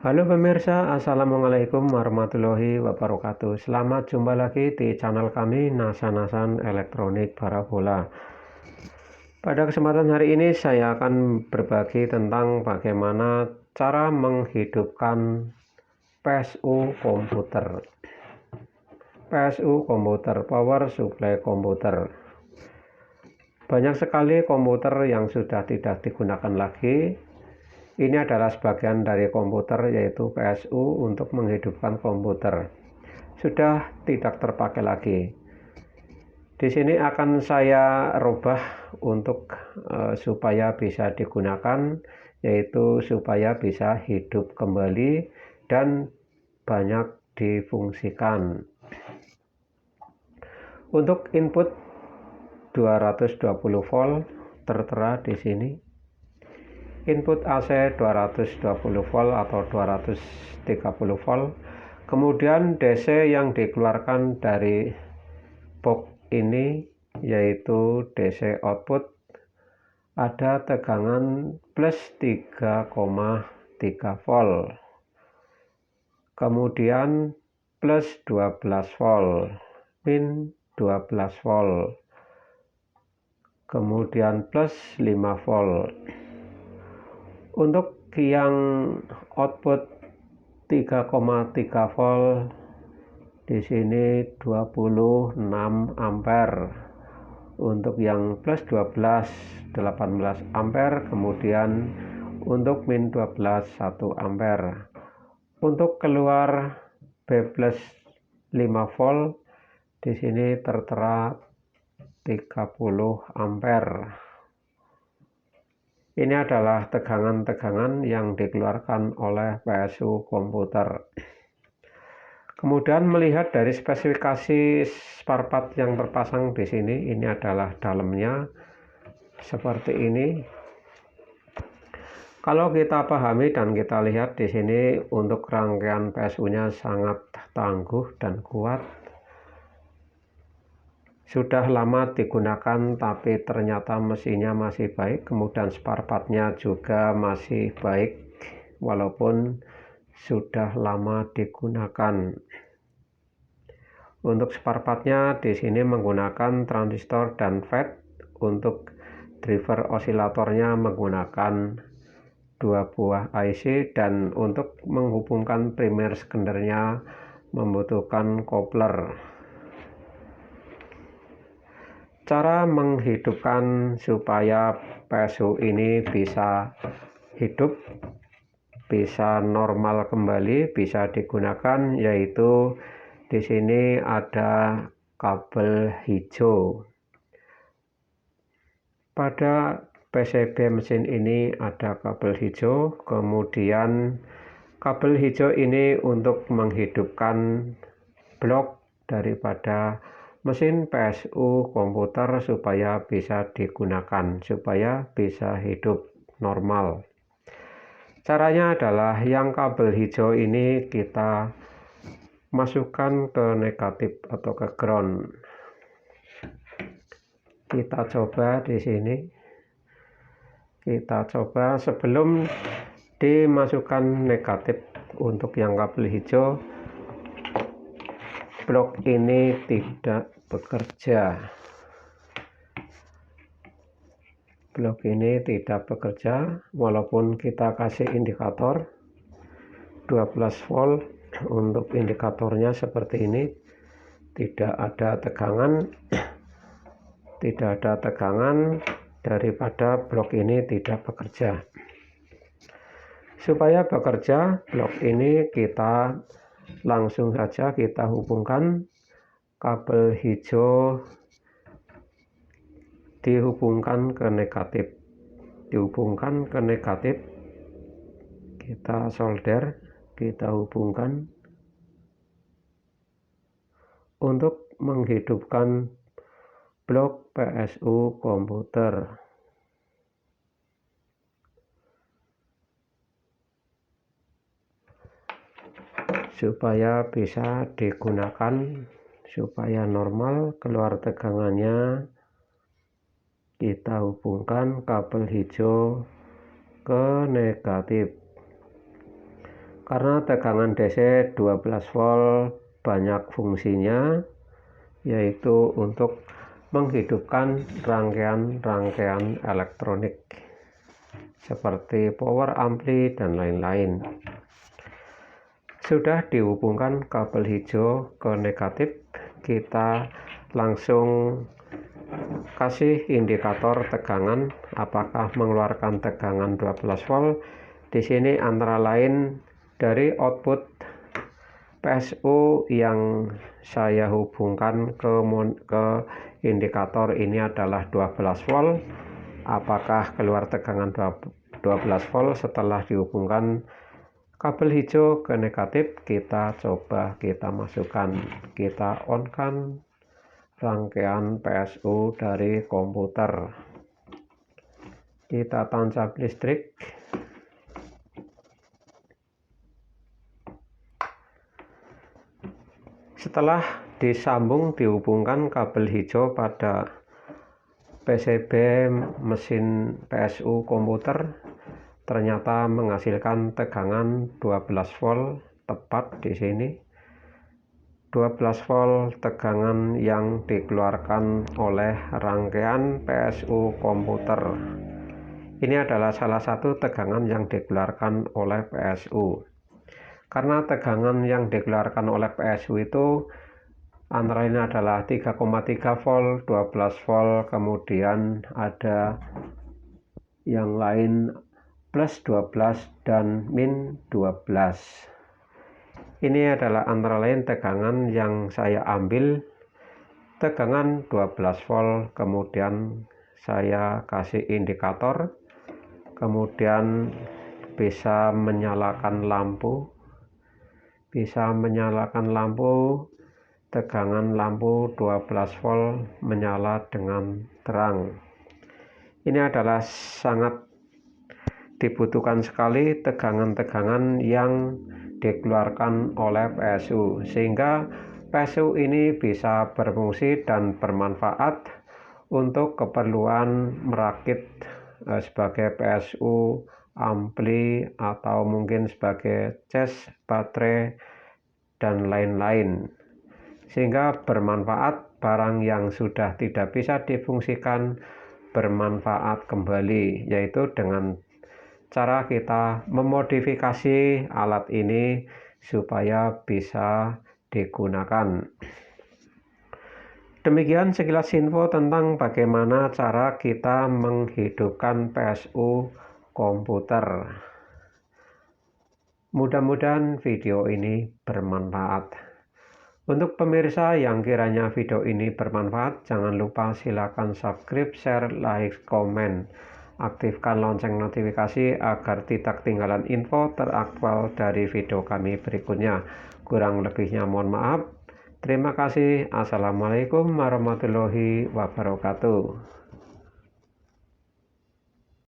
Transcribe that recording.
Halo pemirsa, Assalamualaikum warahmatullahi wabarakatuh. Selamat jumpa lagi di channel kami Nasan-Nasan Elektronik Parabola. Pada kesempatan hari ini saya akan berbagi tentang bagaimana cara menghidupkan PSU komputer. PSU komputer, power supply komputer. Banyak sekali komputer yang sudah tidak digunakan lagi. Ini adalah sebagian dari komputer, yaitu PSU untuk menghidupkan komputer. Sudah tidak terpakai lagi. Di sini akan saya rubah untuk supaya bisa digunakan, yaitu supaya bisa hidup kembali dan banyak difungsikan. Untuk input 220 volt tertera di sini. Input AC 220 volt atau 230 volt. Kemudian DC yang dikeluarkan dari box ini yaitu DC output ada tegangan plus 3,3 volt. Kemudian plus 12 volt, min 12 volt. Kemudian plus 5 volt. Untuk yang output 3,3 volt di sini 26 ampere. Untuk yang plus 12 18 ampere, kemudian untuk min 12 1 ampere. Untuk keluar B plus 5 volt di sini tertera 30 ampere. Ini adalah tegangan-tegangan yang dikeluarkan oleh PSU komputer. Kemudian melihat dari spesifikasi spare part yang terpasang di sini, ini adalah dalamnya seperti ini. Kalau kita pahami dan kita lihat di sini, untuk rangkaian PSU-nya sangat tangguh dan kuat. Sudah lama digunakan tapi ternyata mesinnya masih baik, kemudian spare part-nya juga masih baik walaupun sudah lama digunakan. Untuk spare part-nya di sini menggunakan transistor dan FET. Untuk driver osilatornya menggunakan 2 buah IC, dan untuk menghubungkan primer sekundernya membutuhkan coupler. Cara menghidupkan supaya PSU ini bisa hidup, bisa normal kembali, bisa digunakan, yaitu di sini ada kabel hijau. Pada PCB mesin ini ada kabel hijau, kemudian kabel hijau ini untuk menghidupkan blok daripada mesin PSU komputer supaya bisa digunakan, supaya bisa hidup normal. Caranya adalah yang kabel hijau ini kita masukkan ke negatif atau ke ground. Kita coba di sini. Kita coba sebelum dimasukkan negatif untuk yang kabel hijau, blok ini tidak bekerja. Blok ini tidak bekerja walaupun kita kasih indikator 12 volt. Untuk indikatornya seperti ini, tidak ada tegangan, tidak ada tegangan daripada blok ini tidak bekerja. Supaya bekerja blok ini, kita langsung saja kita hubungkan kabel hijau, dihubungkan ke negatif, dihubungkan ke negatif, kita solder, kita hubungkan untuk menghidupkan blok PSU komputer. Supaya bisa digunakan, supaya normal keluar tegangannya, kita hubungkan kabel hijau ke negatif. Karena tegangan DC 12 volt banyak fungsinya, yaitu untuk menghidupkan rangkaian-rangkaian elektronik seperti power ampli dan lain-lain. Sudah dihubungkan kabel hijau ke negatif, kita langsung kasih indikator tegangan apakah mengeluarkan tegangan 12 volt. Di sini antara lain dari output PSU yang saya hubungkan ke indikator ini adalah 12 volt. Apakah keluar tegangan 12 volt setelah dihubungkan kabel hijau ke negatif? Kita coba kita masukkan, kita on-kan rangkaian PSU dari komputer, kita tancap listrik. Setelah disambung dihubungkan kabel hijau pada PCB mesin PSU komputer, ternyata menghasilkan tegangan 12 volt tepat di sini. 12 volt tegangan yang dikeluarkan oleh rangkaian PSU komputer. Ini adalah salah satu tegangan yang dikeluarkan oleh PSU. Karena tegangan yang dikeluarkan oleh PSU itu antara lain adalah 3,3 volt, 12 volt, kemudian ada yang lain plus 12 dan min 12. Ini adalah antara lain tegangan yang saya ambil, tegangan 12 volt, kemudian saya kasih indikator, kemudian bisa menyalakan lampu, tegangan lampu 12 volt menyala dengan terang. Ini adalah sangat dibutuhkan sekali tegangan-tegangan yang dikeluarkan oleh PSU, sehingga PSU ini bisa berfungsi dan bermanfaat untuk keperluan merakit sebagai PSU ampli atau mungkin sebagai cas baterai dan lain-lain, sehingga bermanfaat. Barang yang sudah tidak bisa difungsikan bermanfaat kembali, yaitu dengan cara kita memodifikasi alat ini supaya bisa digunakan. Demikian sekilas info tentang bagaimana cara kita menghidupkan PSU komputer. Mudah-mudahan video ini bermanfaat. Untuk pemirsa yang kiranya video ini bermanfaat, jangan lupa silakan subscribe, share, like, komen. Aktifkan lonceng notifikasi agar tidak ketinggalan info teraktual dari video kami berikutnya. Kurang lebihnya mohon maaf. Terima kasih. Assalamualaikum warahmatullahi wabarakatuh.